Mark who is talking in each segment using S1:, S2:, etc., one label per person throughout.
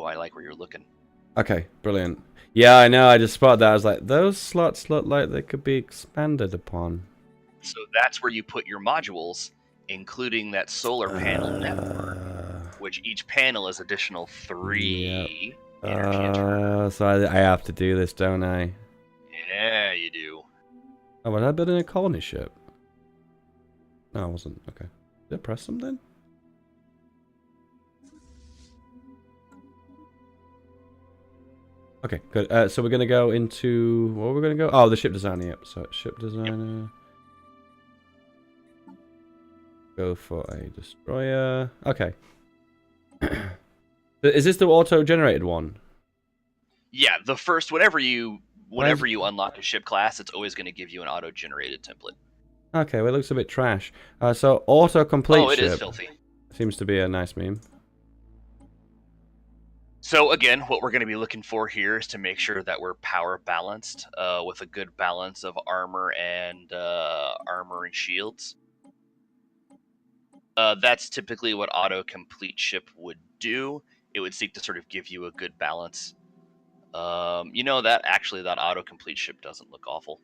S1: Oh, I like where you're looking.
S2: Okay, brilliant. Yeah, I know. I just spotted that. I was like, those slots look like they could be expanded upon.
S1: So that's where you put your modules, including that solar panel network, which each panel is additional 3 energy and turn.
S2: So I have to do this, don't I?
S1: Yeah, you do.
S2: Oh, was I building a colony ship? No, I wasn't. Okay. Did I press something? Okay, good. So we're gonna go into what we're gonna go. Oh, the ship designer. Yep. So ship designer. Yep. Go for a destroyer. Okay. Is this the auto-generated one?
S1: Yeah, the first whenever you unlock a ship class, it's always going to give you an auto-generated template.
S2: Okay, well, it looks a bit trash. So auto-complete
S1: Oh, it is
S2: ship
S1: filthy.
S2: seems to be a nice meme.
S1: So again, what we're going to be looking for here is to make sure that we're power balanced with a good balance of armor and shields. That's typically what auto-complete ship would do. It would seek to sort of give you a good balance. You know that actually that auto-complete ship doesn't look awful.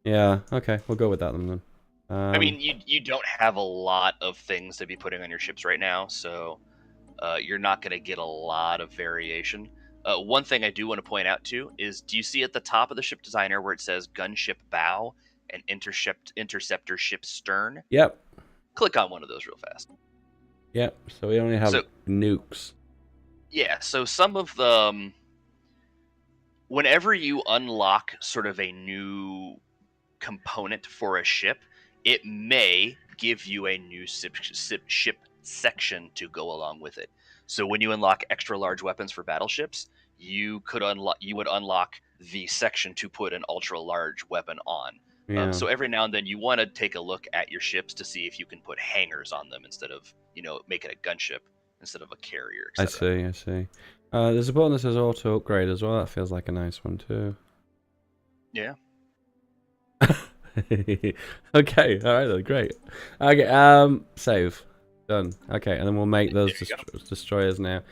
S2: Yeah. Okay, we'll go with that then.
S1: I mean, you don't have a lot of things to be putting on your ships right now, so you're not going to get a lot of variation. One thing I do want to point out too is, do you see at the top of the ship designer where it says gunship bow and interceptor ship stern?
S2: Yep.
S1: Click on one of those real fast.
S2: Yep. So we only have nukes.
S1: Yeah. So some of them, whenever you unlock sort of a new component for a ship, it may give you a new ship section to go along with it. So when you unlock extra large weapons for battleships, you would unlock the section to put an ultra large weapon on.
S2: Yeah.
S1: So every now and then you want to take a look at your ships to see if you can put hangars on them instead of, make it a gunship instead of a carrier, etc.
S2: I see. There's a button that says auto upgrade as well. That feels like a nice one too.
S1: Yeah.
S2: Okay, alright then, great. Okay, save. Done. Okay, and then we'll make those destroyers now.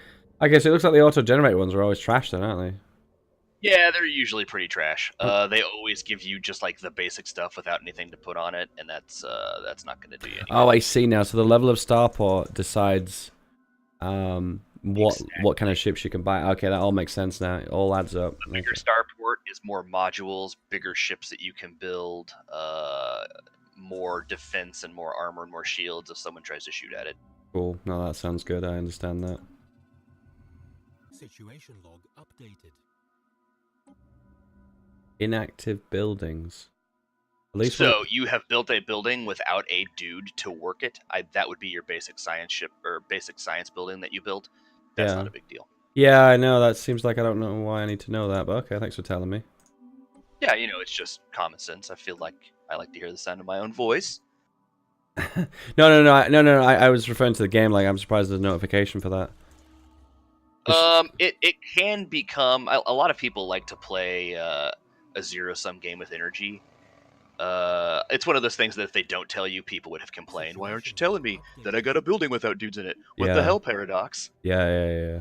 S2: Okay, so it looks like the auto-generated ones are always trash then, aren't they?
S1: Yeah, they're usually pretty trash. They always give you just like the basic stuff without anything to put on it, and that's not going to do you any
S2: Oh,
S1: good.
S2: I see now. So the level of starport decides what kind of ships you can buy. Okay, that all makes sense now. It all adds up.
S1: The bigger starport is more modules, bigger ships that you can build, more defense and more armor and more shields if someone tries to shoot at it.
S2: Cool. No, that sounds good. I understand that.
S3: Situation log updated.
S2: Inactive buildings.
S1: So you have built a building without a dude to work it. That would be your basic science ship or basic science building that you built. That's not a big deal.
S2: Yeah, I know. That seems like I don't know why I need to know that, but okay, thanks for telling me.
S1: Yeah, it's just common sense. I feel like I like to hear the sound of my own voice.
S2: No. I was referring to the game. Like, I'm surprised there's a notification for that.
S1: It can become. A lot of people like to play a zero-sum game with energy. It's one of those things that if they don't tell you, people would have complained. Why aren't you telling me that I got a building without dudes in it? What the hell, Paradox?
S2: Yeah.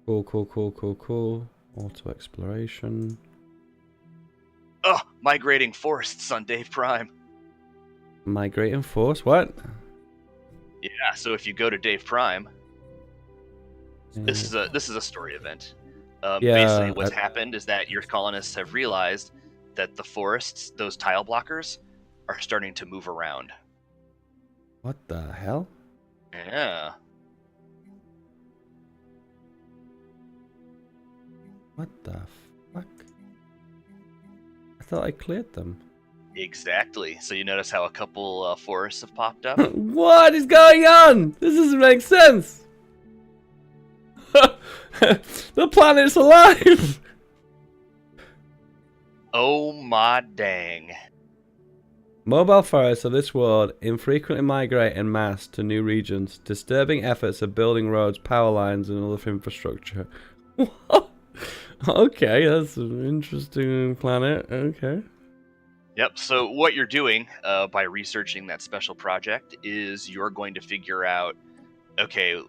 S2: Cool. Auto exploration.
S1: Oh, migrating forests on Dave Prime.
S2: Migrating force? What?
S1: Yeah, so if you go to Dave Prime, this is a story event. Basically, what's happened is that your colonists have realized that the forests, those tile blockers, are starting to move around.
S2: What the hell?
S1: Yeah.
S2: What the fuck? I thought I cleared them.
S1: Exactly. So you notice how a couple forests have popped up?
S2: What is going on? This doesn't make sense. The planet's alive.
S1: Oh my dang.
S2: Mobile forests of this world infrequently migrate en masse to new regions, disturbing efforts of building roads, power lines, and other infrastructure. Okay, that's an interesting planet. Okay.
S1: Yep, so what you're doing by researching that special project is you're going to figure out okay,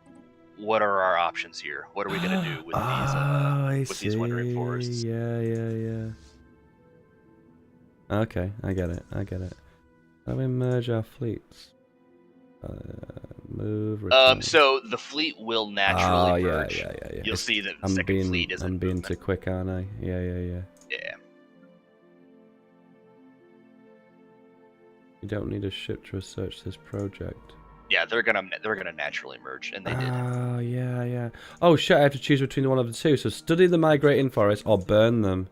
S1: what are our options here? What are we gonna do with these wandering forests?
S2: Yeah. Okay, I get it. How do we merge our fleets? Move. Return.
S1: So the fleet will naturally merge.
S2: Yeah.
S1: You'll see that the second fleet is
S2: I'm
S1: in
S2: being
S1: movement.
S2: too quick, aren't I? Yeah.
S1: Yeah.
S2: You don't need a ship to research this project.
S1: Yeah, they're gonna naturally merge, and they did.
S2: Oh yeah. Oh shit! I have to choose between one of the two. So study the migrating forest or burn them.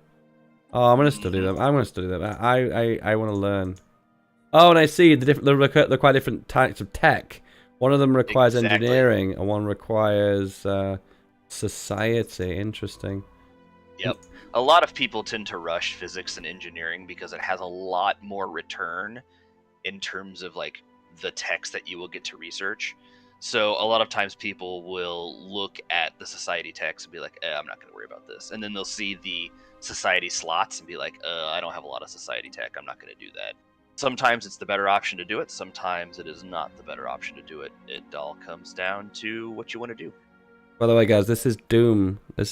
S2: Oh, I'm gonna study them. I want to learn. Oh, and I see they're quite different types of tech. One of them requires engineering, and one requires society. Interesting.
S1: Yep. A lot of people tend to rush physics and engineering because it has a lot more return in terms of like the text that you will get to research. So a lot of times people will look at the society text and be like, I'm not going to worry about this. And then they'll see the society slots and be like, I don't have a lot of society tech. I'm not going to do that. Sometimes it's the better option to do it. Sometimes it is not the better option to do it. It all comes down to what you want to do.
S2: By the way, guys, this is Doom. Are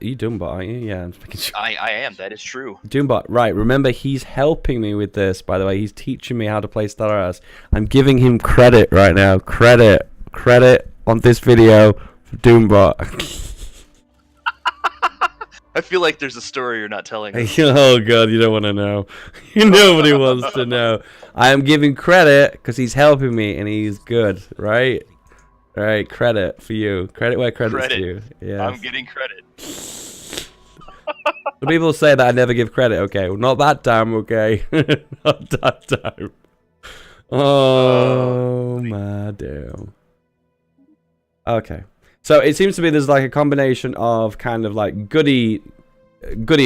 S2: you Doombot, aren't you? Yeah, I'm speaking.
S1: I am. That is true.
S2: Doombot, right. Remember, he's helping me with this, by the way. He's teaching me how to play STELLARIS. I'm giving him credit right now. Credit on this video for Doombot.
S1: I feel like there's a story you're not telling us.
S2: Oh, God, you don't want to know. Nobody wants to know. I am giving credit because he's helping me, and he's good, right? Right, credit for you. Credit where credit's due. Yeah.
S1: I'm getting credit.
S2: The people say that I never give credit. Okay, well, not that time. Okay, not that time. Oh my damn. Okay, so it seems to be there's like a combination of kind of like goody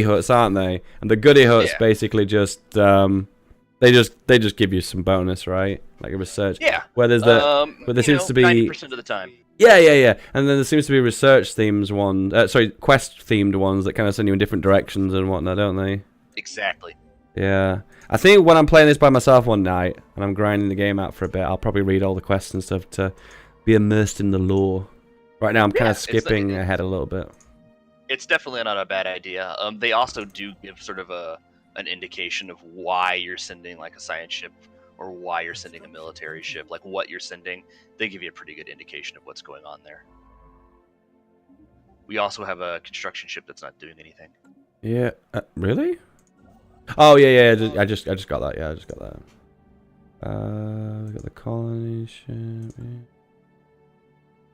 S2: huts, aren't they? And the goody huts basically just they just give you some bonus, right? Like a research.
S1: Yeah.
S2: Where there's where there seems to be
S1: 90% of the time.
S2: Yeah. And then there seems to be research themes quest themed ones that kind of send you in different directions and whatnot, don't they?
S1: Exactly.
S2: Yeah. I think when I'm playing this by myself one night and I'm grinding the game out for a bit, I'll probably read all the quests and stuff to be immersed in the lore. Right now I'm kind of skipping ahead a little bit.
S1: It's definitely not a bad idea. They also do give sort of an indication of why you're sending like a science ship or why you're sending a military ship, like what you're sending. They give you a pretty good indication of what's going on there. We also have a construction ship that's not doing anything.
S2: Yeah, really? Oh yeah. I just got that. Yeah, I just got that. We got the colony ship. Yeah.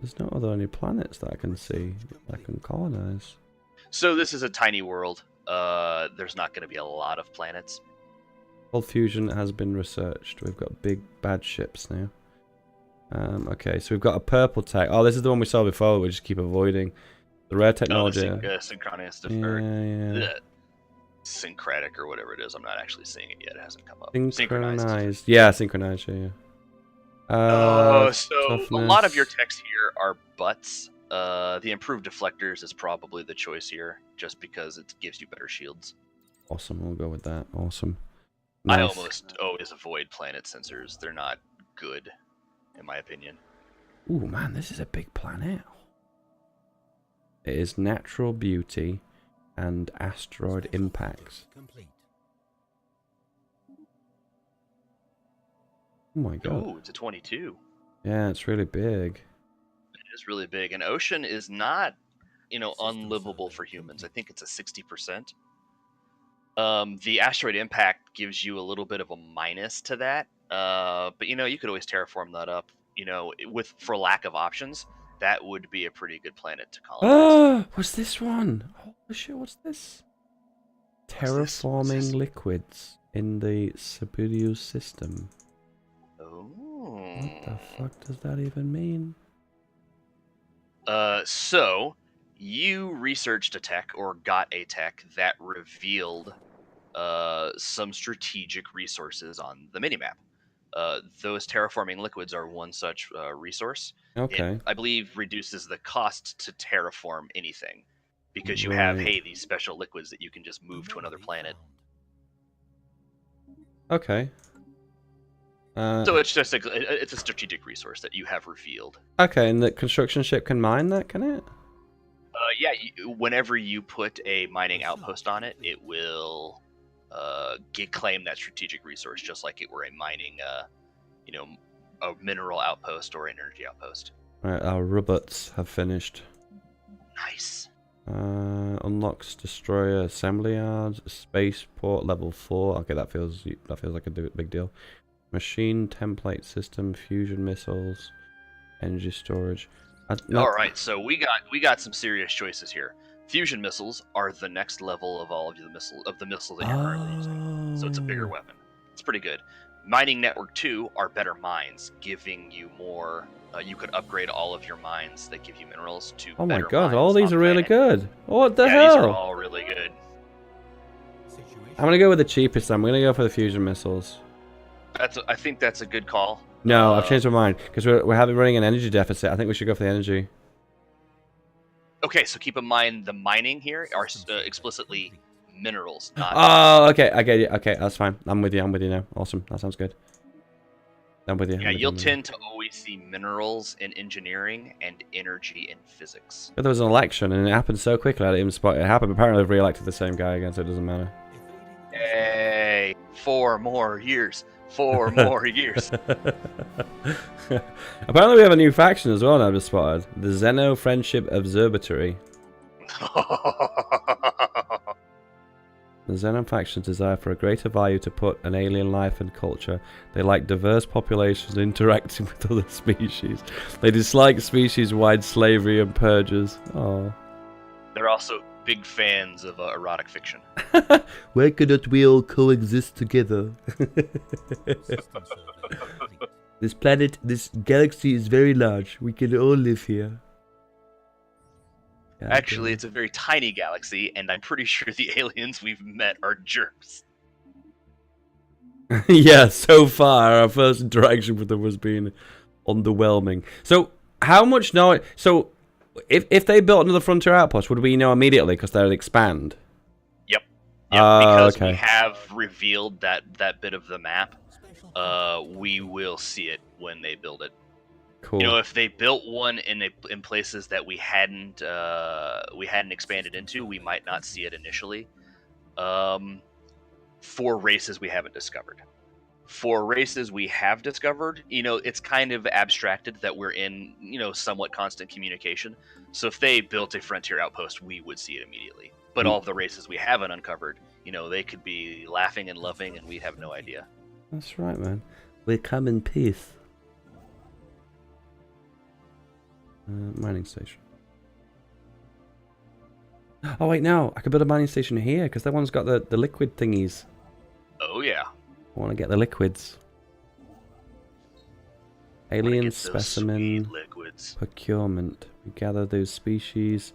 S2: There's no other planets that I can see that I can colonize.
S1: So this is a tiny world. There's not going to be a lot of planets.
S2: Cold fusion has been researched. We've got big bad ships now. Okay, so we've got a purple tech. Oh, this is the one we saw before. We just keep avoiding the rare technology.
S1: Synchronous,
S2: yeah.
S1: Syncratic or whatever it is. I'm not actually seeing it yet. It hasn't come up.
S2: Synchronized. Yeah, synchronized. Yeah.
S1: So
S2: toughness.
S1: A lot of your techs here are butts. The improved deflectors is probably the choice here, just because it gives you better shields.
S2: Awesome, we'll go with that. Awesome. Nice.
S1: I almost always avoid planet sensors. They're not good, in my opinion.
S2: Ooh, man, this is a big planet. It is natural beauty and asteroid impacts. Oh my god.
S1: Ooh, it's a 22.
S2: Yeah, it's really big.
S1: It is really big. And ocean is not, unlivable for humans. I think it's a 60%. The asteroid impact gives you a little bit of a minus to that. But you could always terraform that up. For lack of options, that would be a pretty good planet to colonize.
S2: What's this one? Holy shit, what's this? Terraforming liquids in the Sibelius system. What the fuck does that even mean?
S1: So you researched a tech or got a tech that revealed some strategic resources on the minimap. Those terraforming liquids are one such resource.
S2: Okay.
S1: It, I believe, reduces the cost to terraform anything because you have these special liquids that you can just move to another planet.
S2: Okay.
S1: So it's just it's a strategic resource that you have revealed.
S2: Okay, and the construction ship can mine that, can it?
S1: Yeah, whenever you put a mining outpost on it, it will claim that strategic resource, just like it were a mining, you know, a mineral outpost or an energy outpost.
S2: Right, our robots have finished.
S1: Nice.
S2: Unlocks destroyer assembly yard, spaceport level 4. Okay, that feels like a big deal. Machine template system, fusion missiles, energy storage.
S1: All right, so we got some serious choices here. Fusion missiles are the next level of all of the missile that you're currently using. So it's a bigger weapon. It's pretty good. Mining network 2 are better mines, giving you more. You could upgrade all of your mines that give you minerals to.
S2: Oh my
S1: better
S2: god!
S1: mines
S2: All these
S1: on
S2: are really
S1: planet.
S2: good. What the
S1: Yeah,
S2: hell?
S1: these are all really good.
S2: I'm gonna go with the cheapest. I'm gonna go for the fusion missiles.
S1: I think that's a good call.
S2: No, I've changed my mind because we're running an energy deficit. I think we should go for the energy.
S1: Okay, so keep in mind the mining here are explicitly minerals, not.
S2: Oh, okay. I get it. Okay, that's fine. I'm with you. I'm with you now. Awesome. That sounds good. I'm with you.
S1: Yeah, you'll tend to always see minerals in engineering and energy in physics.
S2: But there was an election and it happened so quickly. I didn't even spot it happen. Apparently, they've re-elected the same guy again, so it doesn't matter.
S1: Hey, 4 more years. 4 more years.
S2: Apparently, we have a new faction as well. Now I've just spotted the Xeno Friendship Observatory. The Xenon factions desire for a greater value to put an alien life and culture. They like diverse populations interacting with other species. They dislike species-wide slavery and purges. Oh. They're
S1: also big fans of erotic fiction.
S2: Why cannot we all coexist together? This planet, this galaxy is very large. We can all live here.
S1: Actually, it's a very tiny galaxy, and I'm pretty sure the aliens we've met are jerks.
S2: Yeah, so far, our first interaction with them has been underwhelming. So, how much knowledge... So, if they built another frontier outpost, would we know immediately because they'd expand?
S1: Yep. Because
S2: okay.
S1: We have revealed that bit of the map. We will see it when they build it.
S2: Cool.
S1: You know, if they built one in places that we hadn't expanded into, we might not see it initially. For races we haven't discovered. For races we have discovered, you know, it's kind of abstracted that we're in, you know, somewhat constant communication. So if they built a frontier outpost, we would see it immediately. But all of the races we haven't uncovered, you know, they could be laughing and loving, and we'd have no idea.
S2: That's right, man. We come in peace. Mining station. Oh wait, no, I could build a mining station here because that one's got the liquid thingies.
S1: Oh yeah.
S2: I want to get the liquids. Alien specimen
S1: liquids.
S2: procurement. We gather those species.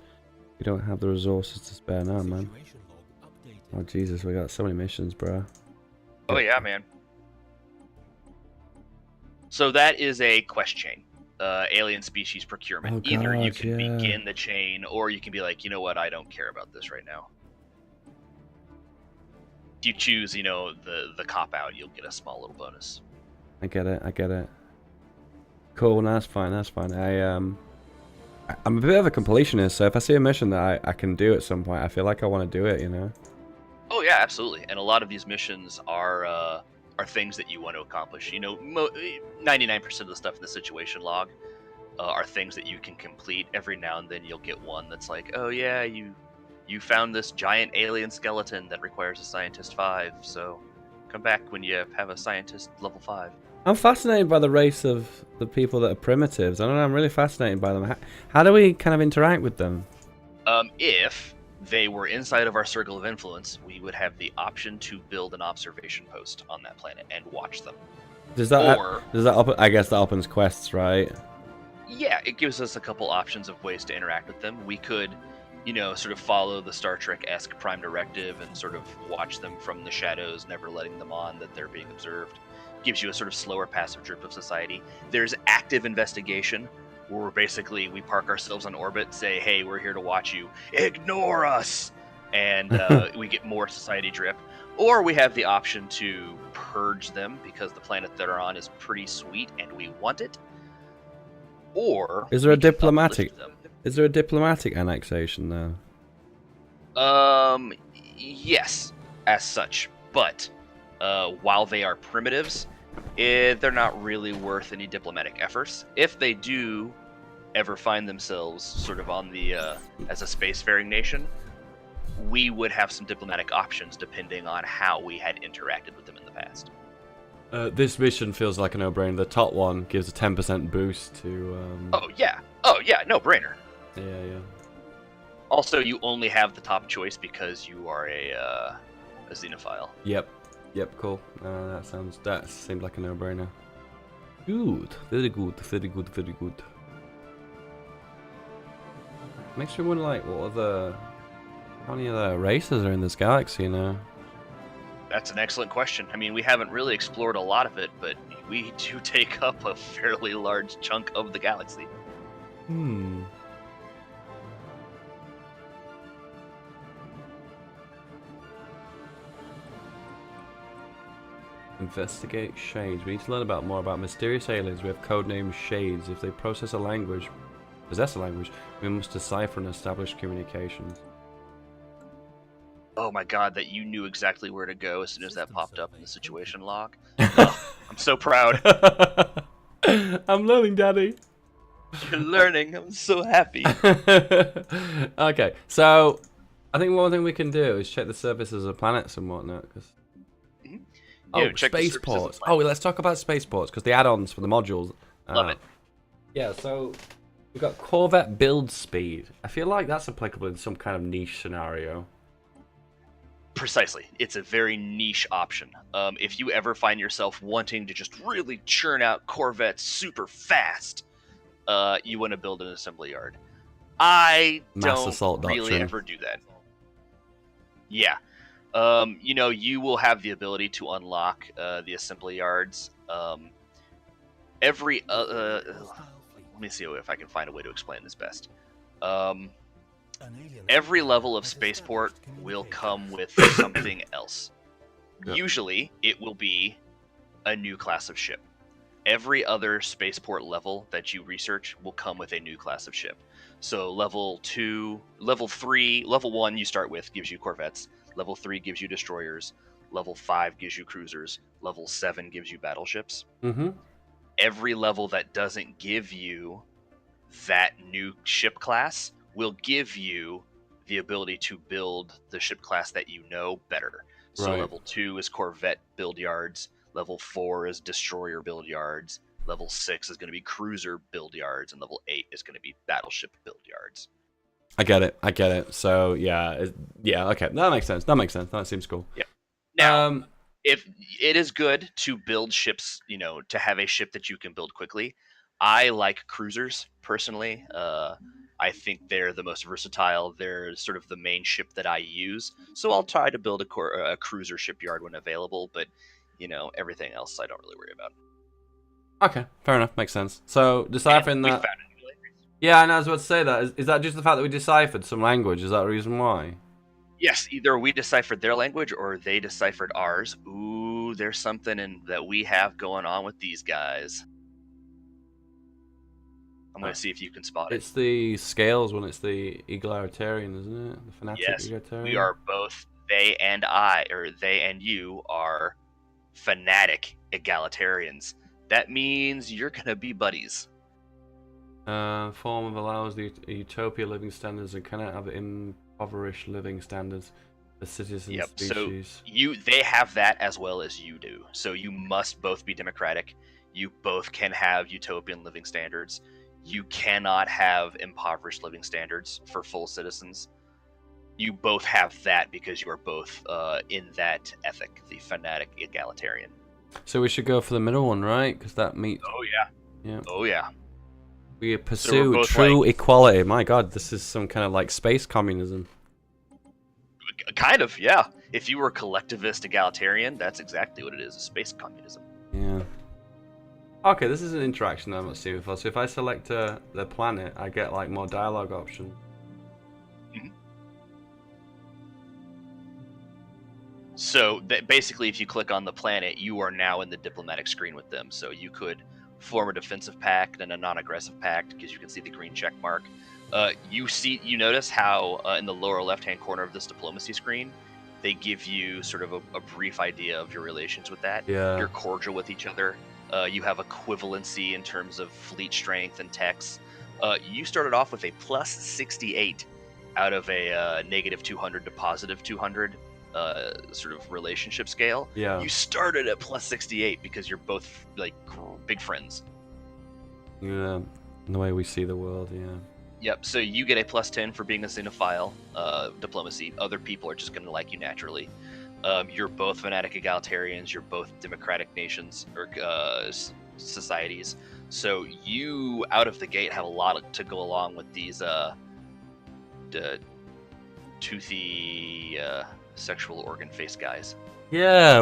S2: We don't have the resources to spare now, man. Oh Jesus, we got so many missions, bro.
S1: Oh yeah, man. So that is a quest chain. Alien species procurement.
S2: Oh,
S1: either you
S2: God,
S1: can begin the chain, or you can be like, you know what, I don't care about this right now. If you choose, you know, the cop out, you'll get a small little bonus.
S2: I get it. I get it. Cool. No, that's fine. That's fine. I'm a bit of a completionist, so if I see a mission that I can do at some point, I feel like I want to do it. You know.
S1: Oh yeah, absolutely. And a lot of these missions are things that you want to accomplish. You know, 99% of the stuff in the situation log are things that you can complete. Every now and then you'll get one that's like, oh yeah, you found this giant alien skeleton that requires a scientist 5, so come back when you have a scientist level 5.
S2: I'm fascinated by the race of the people that are primitives. I don't know, I'm really fascinated by them. How do we kind of interact with them?
S1: If they were inside of our circle of influence, we would have the option to build an observation post on that planet and watch them.
S2: Does that I guess that opens quests, right?
S1: Yeah, it gives us a couple options of ways to interact with them. We could, you know, sort of follow the Star Trek-esque Prime Directive and sort of watch them from the shadows, never letting them on that they're being observed. Gives you a sort of slower passive drip of society. There's active investigation, where we park ourselves on orbit, say, hey, we're here to watch you. Ignore us! And we get more society drip. Or we have the option to purge them because the planet they're on is pretty sweet and we want it. Or
S2: Is there a
S1: we can
S2: diplomatic?
S1: uplift them.
S2: Is there a diplomatic annexation there?
S1: Yes, as such. But while they are primitives, they're not really worth any diplomatic efforts. If they do ever find themselves sort of on the as a spacefaring nation, we would have some diplomatic options depending on how we had interacted with them in the past.
S2: This mission feels like a no-brainer. The top one gives a 10% boost to.
S1: Oh yeah, no brainer.
S2: Yeah.
S1: Also, you only have the top choice because you are a xenophile.
S2: Yep, cool. That seemed like a no-brainer. Good, very good. Makes me wonder, like, how many other races are in this galaxy, you know?
S1: That's an excellent question. I mean, we haven't really explored a lot of it, but we do take up a fairly large chunk of the galaxy.
S2: Investigate shades. We need to learn more about mysterious aliens. We have codenamed shades. If they possess a language, we must decipher and establish communications.
S1: Oh my god, that you knew exactly where to go as soon as that popped up in the situation log. Oh, I'm so proud.
S2: I'm learning, Daddy.
S1: You're learning. I'm so happy.
S2: Okay, so I think one thing we can do is check the surfaces of planets and whatnot. Spaceports. Oh, let's talk about spaceports because the add-ons for the modules.
S1: Love it.
S2: Yeah, so we've got Corvette build speed. I feel like that's applicable in some kind of niche scenario.
S1: Precisely. It's a very niche option. If you ever find yourself wanting to just really churn out Corvettes super fast, you want to build an assembly yard. I don't really ever do that. Yeah. You will have the ability to unlock the assembly yards. Let me see if I can find a way to explain this best. Every level of spaceport will come with something else. Yep. Usually, it will be a new class of ship. Every other spaceport level that you research will come with a new class of ship. So level 2, level 3, level 1 you start with gives you corvettes. Level 3 gives you destroyers. Level 5 gives you cruisers. Level 7 gives you battleships.
S2: Mm-hmm.
S1: Every level that doesn't give you that new ship class will give you the ability to build the ship class that you know better. So right. Level 2 is Corvette build yards. Level 4 is destroyer build yards. Level 6 is going to be cruiser build yards. And level 8 is going to be battleship build yards.
S2: I get it. So, yeah, okay. That makes sense. That seems cool.
S1: Yeah. Now, if it is good to build ships, to have a ship that you can build quickly. I like cruisers, personally. I think they're the most versatile. They're sort of the main ship that I use. So I'll try to build a cruiser shipyard when available, but, everything else I don't really worry about.
S2: Okay, fair enough. Makes sense. So, deciphering that... Yeah, I was about to say that. Is that just the fact that we deciphered some language? Is that the reason why?
S1: Yes, either we deciphered their language or they deciphered ours. Ooh, there's something that we have going on with these guys. I'm going to see if you can spot it.
S2: It's the scales when it's the egalitarian, isn't it? The fanatic egalitarian?
S1: We are both, they and you are fanatic egalitarians. That means you're going to be buddies.
S2: Form of allows the utopia living standards and cannot have impoverished living standards. The citizen species.
S1: So they have that as well as you do. So you must both be democratic. You both can have utopian living standards. You cannot have impoverished living standards for full citizens. You both have that because you are both in that ethic, the fanatic egalitarian.
S2: So we should go for the middle one, right? Because that meets...
S1: Oh, yeah.
S2: Oh,
S1: yeah.
S2: We pursue true equality. My God, this is some kind of like space communism.
S1: Kind of, yeah. If you were collectivist egalitarian, that's exactly what it is, space communism.
S2: Yeah. Okay, this is an interaction that I'm not seeing before. So if I select the planet, I get like more dialogue options.
S1: Mm-hmm. So that basically, if you click on the planet, you are now in the diplomatic screen with them. So you could form a defensive pact and a non-aggressive pact because you can see the green check mark. You notice how in the lower left-hand corner of this diplomacy screen, they give you sort of a brief idea of your relations with that.
S2: Yeah.
S1: You're cordial with each other. You have equivalency in terms of fleet strength and techs. You started off with a plus 68 out of a negative 200 to positive 200 sort of relationship scale.
S2: Yeah.
S1: You started at plus 68 because you're both like big friends.
S2: Yeah. The way we see the world, yeah.
S1: Yep, so you get a plus 10 for being a xenophile diplomacy. Other people are just going to like you naturally. You're both fanatic egalitarians. You're both democratic nations or societies. So you, out of the gate, have a lot to go along with these toothy sexual organ face guys.
S2: Yeah,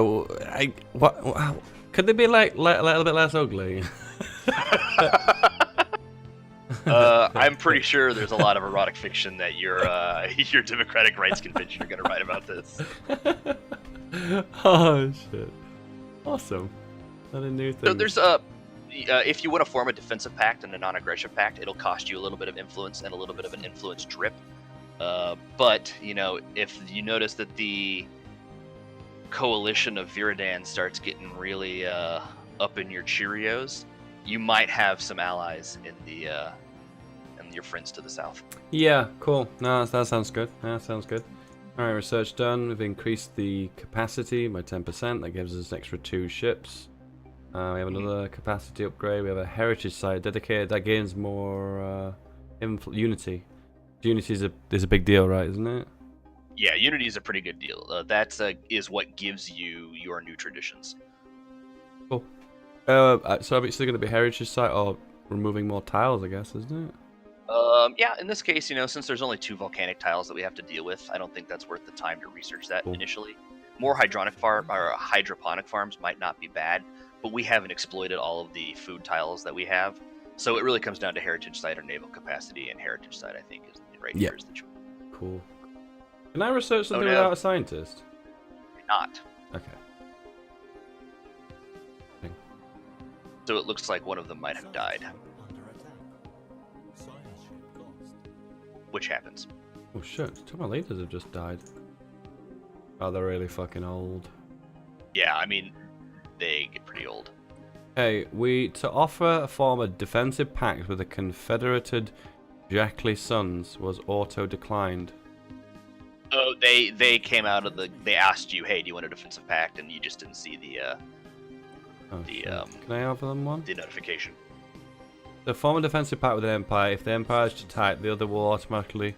S2: could they be like a little bit less ugly?
S1: I'm pretty sure there's a lot of erotic fiction that your Democratic Rights Convention are going to write about this.
S2: Oh shit! Awesome. Not a new thing.
S1: So there's if you want to form a defensive pact and a non-aggression pact, it'll cost you a little bit of influence and a little bit of an influence drip. But if you notice that the coalition of Viridan starts getting really up in your Cheerios, you might have some allies in the and your friends to the south.
S2: Yeah, cool. No, that sounds good. That sounds good. All right, research done. We've increased the capacity by 10%. That gives us an extra 2 ships. We have another capacity upgrade. We have a heritage site dedicated. That gains more unity. Unity is a big deal, right? Isn't it?
S1: Yeah, unity is a pretty good deal. That is what gives you your new traditions.
S2: Cool. So it's still going to be heritage site or removing more tiles, I guess, isn't it?
S1: Yeah, in this case, since there's only 2 volcanic tiles that we have to deal with, I don't think that's worth the time to research that initially. More hydroponic farms might not be bad, but we haven't exploited all of the food tiles that we have. So it really comes down to heritage site or naval capacity, and heritage site, I think, is here is the choice.
S2: Cool. Can I research something without a scientist?
S1: Not.
S2: Okay.
S1: So it looks like one of them might have died. Which happens.
S2: Oh shit, 2 of my leaders have just died. Oh, they're really fucking old.
S1: Yeah, I mean, they get pretty old.
S2: Hey, to form a defensive pact with the Confederated Jackley Sons was auto-declined.
S1: Oh, they came out of they asked you, hey, do you want a defensive pact? And you just didn't see
S2: Can I offer them one?
S1: The notification.
S2: The form a defensive pact with an empire. If the empire is to type, the other will automatically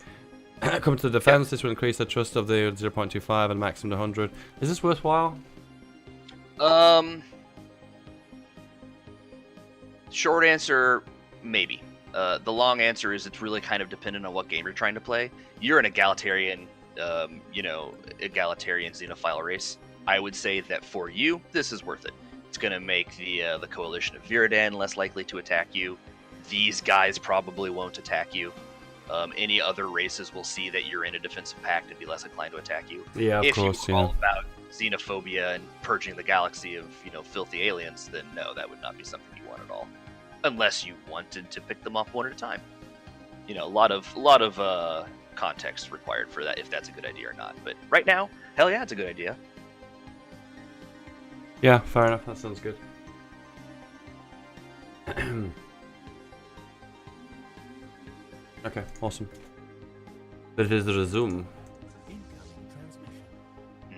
S2: come to the defense. Yep. This will increase the trust of the 0.25 and maximum to 100. Is this worthwhile?
S1: Short answer, maybe. The long answer is it's really kind of dependent on what game you're trying to play. You're an egalitarian, egalitarian xenophile race. I would say that for you, this is worth it. It's going to make the coalition of Viridan less likely to attack you. These guys probably won't attack you. Any other races will see that you're in a defensive pact and be less inclined to attack you.
S2: Yeah, of course.
S1: If you're all about xenophobia and purging the galaxy of filthy aliens, then no, that would not be something you want at all. Unless you wanted to pick them off one at a time. A lot of context required for that, if that's a good idea or not. But right now, hell yeah, it's a good idea.
S2: Yeah, fair enough. That sounds good. Okay, awesome. That is the resume.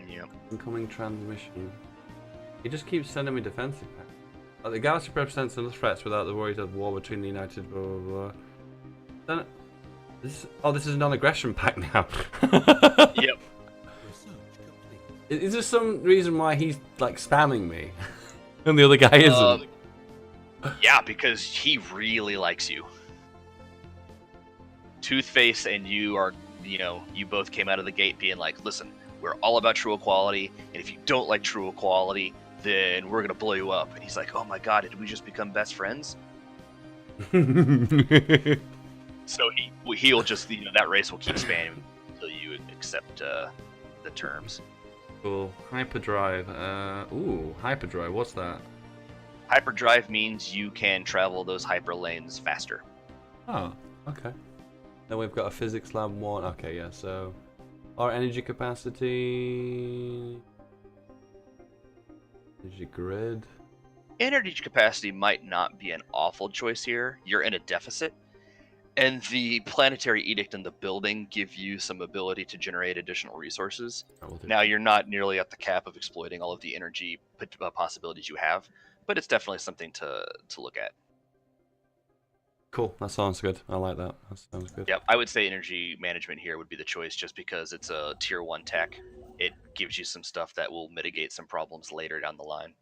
S1: Yep.
S2: Incoming transmission. He just keeps sending me defensive packs. The galaxy represents enough threats without the worries of war between the United blah blah blah. This is a non-aggression pack now.
S1: Yep.
S2: Is there some reason why he's like spamming me and the other guy isn't?
S1: Yeah, because he really likes you. Toothface and you are, you both came out of the gate being like, listen, we're all about true equality, and if you don't like true equality, then we're gonna blow you up. And he's like, oh my god, did we just become best friends? So he'll just, that race will keep spamming until you accept the terms.
S2: Cool. Hyperdrive. Ooh, hyperdrive. What's that?
S1: Hyperdrive means you can travel those hyper lanes faster.
S2: Oh, okay. Then we've got a physics lab 1. Okay, yeah, so our energy capacity, energy grid.
S1: Energy capacity might not be an awful choice here. You're in a deficit, and the planetary edict in the building give you some ability to generate additional resources. Now, you're not nearly at the cap of exploiting all of the energy possibilities you have, but it's definitely something to look at.
S2: Cool, that sounds good. I like that. That sounds good.
S1: Yep, I would say energy management here would be the choice just because it's a tier 1 tech. It gives you some stuff that will mitigate some problems later down the line.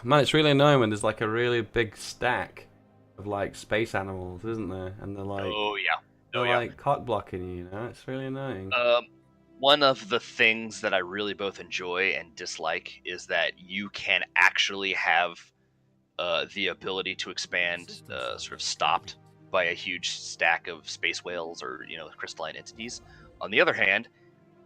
S2: Man, it's really annoying when there's like a really big stack of like space animals, isn't there? And they're like,
S1: Oh yeah,
S2: they're like cock blocking you, you know? It's really annoying.
S1: One of the things that I really both enjoy and dislike is that you can actually have the ability to expand sort of stopped by a huge stack of space whales or crystalline entities. On the other hand,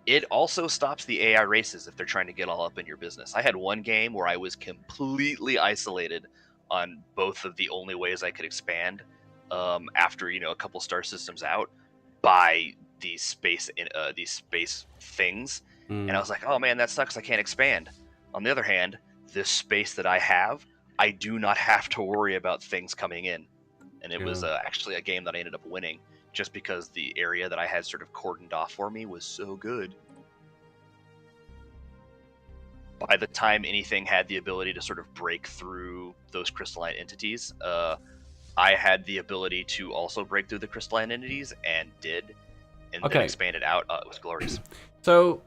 S1: it also stops the AI races if they're trying to get all up in your business. I had one game where I was completely isolated on both of the only ways I could expand after a couple star systems out by these space things, and I was like, oh man, that sucks. I can't expand. On the other hand, this space that I have, I do not have to worry about things coming in, and it was actually a game that I ended up winning just because the area that I had sort of cordoned off for me was so good. By the time anything had the ability to sort of break through those crystalline entities, I had the ability to also break through the crystalline entities and did, and then expanded out. It was glorious.
S2: So,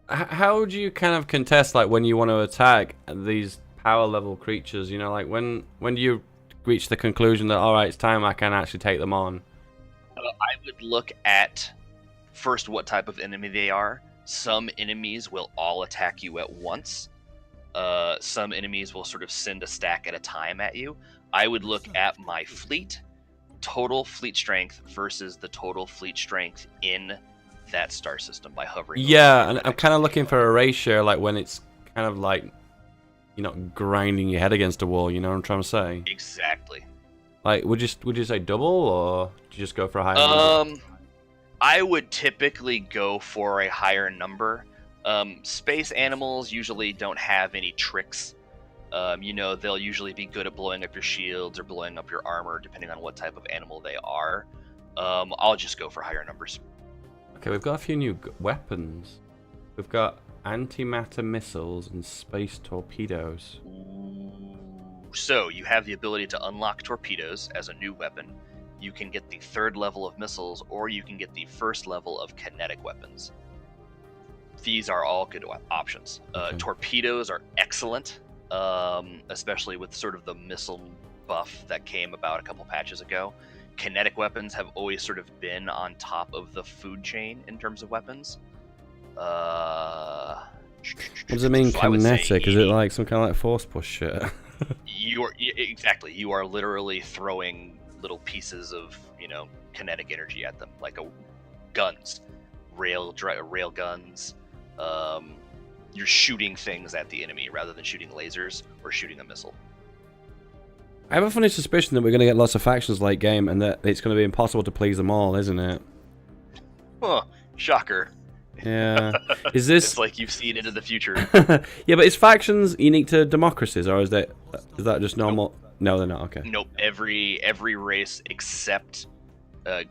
S2: how do you kind of contest like when you want to attack these power level creatures? You know, like when do you reach the conclusion that all right, it's time I can actually take them on?
S1: I would look at first what type of enemy they are. Some enemies will all attack you at once. Some enemies will sort of send a stack at a time at you. I would look at my fleet, total fleet strength versus the total fleet strength in that star system by hovering.
S2: Yeah, and I'm kind of looking for a ratio, like when it's kind of like you're not grinding your head against a wall. You know what I'm trying to say?
S1: Exactly.
S2: Like, would you say double, or do you just go for a higher number?
S1: I would typically go for a higher number. Space animals usually don't have any tricks. They'll usually be good at blowing up your shields or blowing up your armor, depending on what type of animal they are. I'll just go for higher numbers.
S2: Okay, we've got a few new weapons. We've got antimatter missiles and space torpedoes.
S1: So you have the ability to unlock torpedoes as a new weapon. You can get the 3rd level of missiles, or you can get the 1st level of kinetic weapons. These are all good options. Torpedoes are excellent, especially with sort of the missile buff that came about a couple patches ago. Kinetic weapons have always sort of been on top of the food chain in terms of weapons.
S2: What does it mean, kinetic? Is it like some kind of like force push shit?
S1: Exactly. You are literally throwing little pieces of kinetic energy at them, like guns, rail guns. You're shooting things at the enemy rather than shooting lasers or shooting a missile.
S2: I have a funny suspicion that we're going to get lots of factions late game, and that it's going to be impossible to please them all, isn't it?
S1: Huh, shocker.
S2: Yeah. Is this...
S1: It's like you've seen into the future.
S2: Yeah, but is factions unique to democracies, or is that just normal?
S1: Nope.
S2: No, they're not. Okay.
S1: Nope. Every race except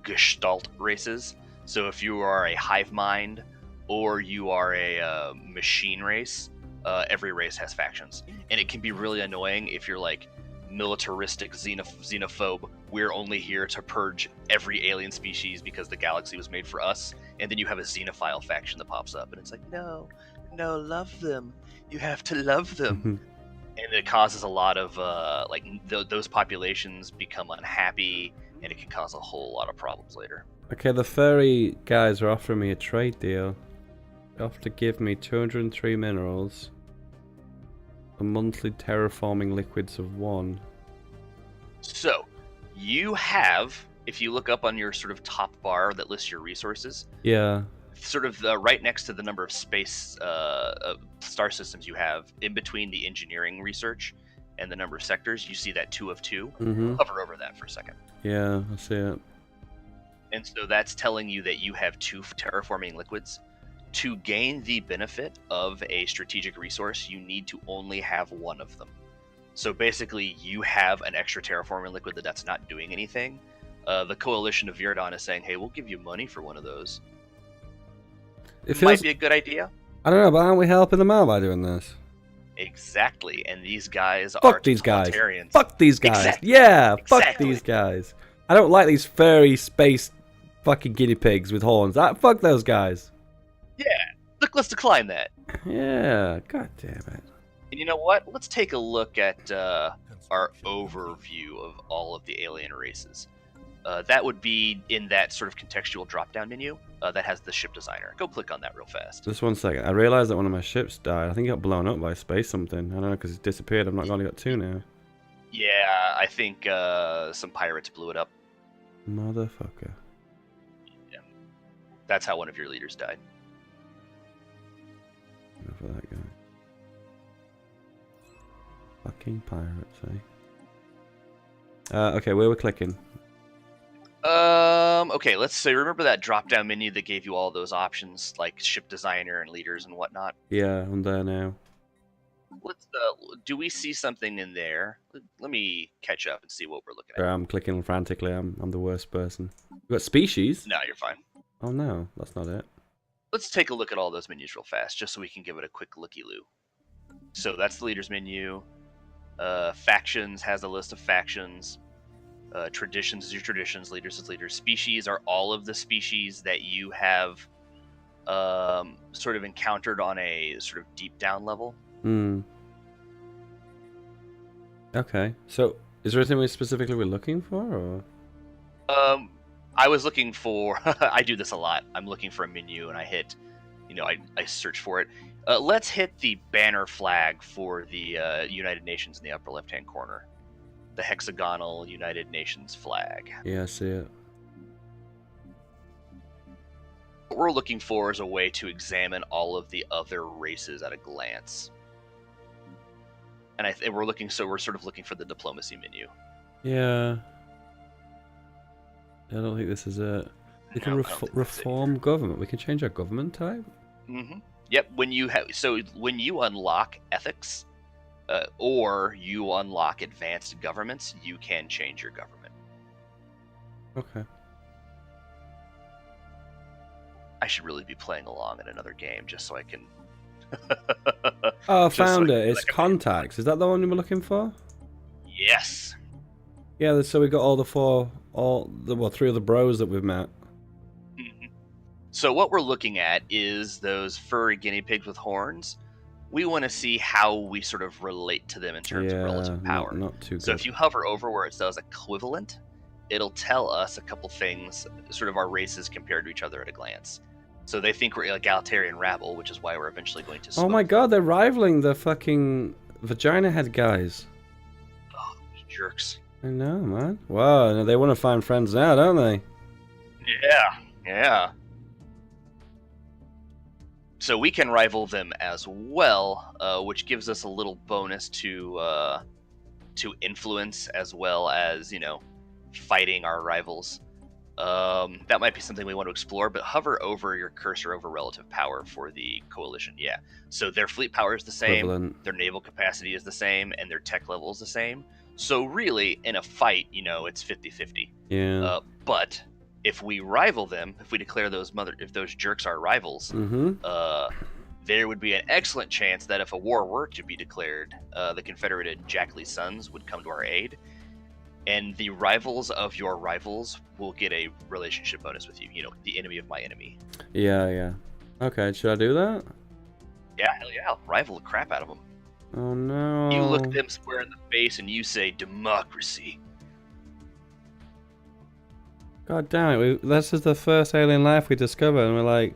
S1: Gestalt races. So if you are a hive mind or you are a machine race, every race has factions, and it can be really annoying if you're like militaristic xenophobe. We're only here to purge every alien species because the galaxy was made for us, and then you have a xenophile faction that pops up, and it's like, no, love them. You have to love them. And it causes a lot of those populations become unhappy, and it can cause a whole lot of problems later.
S2: Okay, the furry guys are offering me a trade deal. They offer to give me 203 minerals, a monthly terraforming liquids of 1.
S1: So, You have, if you look up on your sort of top bar that lists your resources,
S2: Yeah.
S1: sort of right next to the number of space star systems you have, in between the engineering research and the number of sectors, you see that 2 of 2.
S2: Mm-hmm.
S1: Hover over that for a second.
S2: Yeah, I see it.
S1: And so that's telling you that you have 2 terraforming liquids. To gain the benefit of a strategic resource, you need to only have 1 of them. So basically, you have an extra terraforming liquid that's not doing anything. The Coalition of Viridon is saying, hey, we'll give you money for 1 of those. It might be a good idea.
S2: I don't know, but aren't we helping them out by doing this?
S1: Exactly, and these guys
S2: Fuck
S1: are
S2: these guys.
S1: totalitarians.
S2: Fuck these guys.
S1: Exactly.
S2: Yeah, fuck
S1: Exactly.
S2: these guys. I don't like these furry space fucking guinea pigs with horns. Fuck those guys.
S1: Yeah, look, let's decline that.
S2: Yeah, god damn it.
S1: And you know what? Let's take a look at our overview of all of the alien races. That would be in that sort of contextual drop-down menu that has the ship designer. Go click on that real fast.
S2: Just 1 second. I realized that one of my ships died. I think it got blown up by space something. I don't know, because it's disappeared. I've not only got 2 now.
S1: Yeah, I think some pirates blew it up.
S2: Motherfucker.
S1: Yeah. That's how one of your leaders died.
S2: Enough of that guy. Fucking pirates, eh? Okay, where we're clicking.
S1: Okay, let's say, remember that drop-down menu that gave you all those options, like ship designer and leaders and whatnot?
S2: Yeah, I'm there now.
S1: Let's, do we see something in there? Let me catch up and see what we're looking at.
S2: I'm clicking frantically. I'm the worst person. We got species?
S1: No, you're fine.
S2: Oh no, that's not it.
S1: Let's take a look at all those menus real fast, just so we can give it a quick looky-loo. So that's the leaders menu. Factions has a list of factions. Traditions is your traditions, leaders is leaders. Species are all of the species that you have sort of encountered on a sort of deep down level.
S2: Hmm. Okay, so is there anything we specifically we're looking for, or?
S1: I was looking for. I do this a lot. I'm looking for a menu, and I hit. I search for it. Let's hit the banner flag for the United Nations in the upper left-hand corner. The hexagonal United Nations flag.
S2: Yeah, I see it.
S1: What we're looking for is a way to examine all of the other races at a glance. And we're sort of looking for the diplomacy menu.
S2: Yeah. I don't think this is it. We can reform government. We can change our government type.
S1: Mm-hmm. Yep. When you unlock ethics, or you unlock advanced governments, you can change your government.
S2: Okay.
S1: I should really be playing along in another game just so I can.
S2: Oh, I found it. It's contacts. Is that the one you were looking for?
S1: Yes.
S2: Yeah. So we got all the 3 of the bros that we've met.
S1: Mm-hmm. So what we're looking at is those furry guinea pigs with horns. We want to see how we sort of relate to them in terms of relative power.
S2: Not too good.
S1: So if you hover over where it says equivalent, it'll tell us a couple things, sort of our races compared to each other at a glance. So they think we're egalitarian rabble, which is why we're eventually going to
S2: Oh my god, they're rivaling the fucking vagina head guys.
S1: Oh, jerks.
S2: I know, man. Wow, they want to find friends now, don't they?
S1: Yeah. So we can rival them as well, which gives us a little bonus to influence as well as, fighting our rivals. That might be something we want to explore, but hover over your cursor over relative power for the coalition. Yeah. So their fleet power is the same,
S2: Equivalent.
S1: Their naval capacity is the same, and their tech level is the same. So really, in a fight, it's 50-50.
S2: Yeah.
S1: But if we rival them, if we declare if those jerks are rivals, there would be an excellent chance that if a war were to be declared, the Confederated Jack Lee Sons would come to our aid. And the rivals of your rivals will get a relationship bonus with you. The enemy of my enemy.
S2: Yeah. Okay, should I do that?
S1: Yeah, hell yeah. I'll rival the crap out of them.
S2: Oh no.
S1: You look them square in the face and you say, democracy.
S2: God damn it, this is the first alien life we discover, and we're like,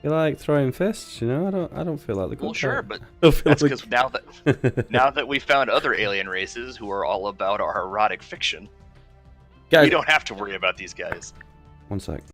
S2: you're like throwing fists, I don't feel like the good.
S1: Well, sure,
S2: guy.
S1: but that's because now that we found other alien races who are all about our erotic fiction.
S2: Guys,
S1: We don't have to worry about these guys.
S2: one sec.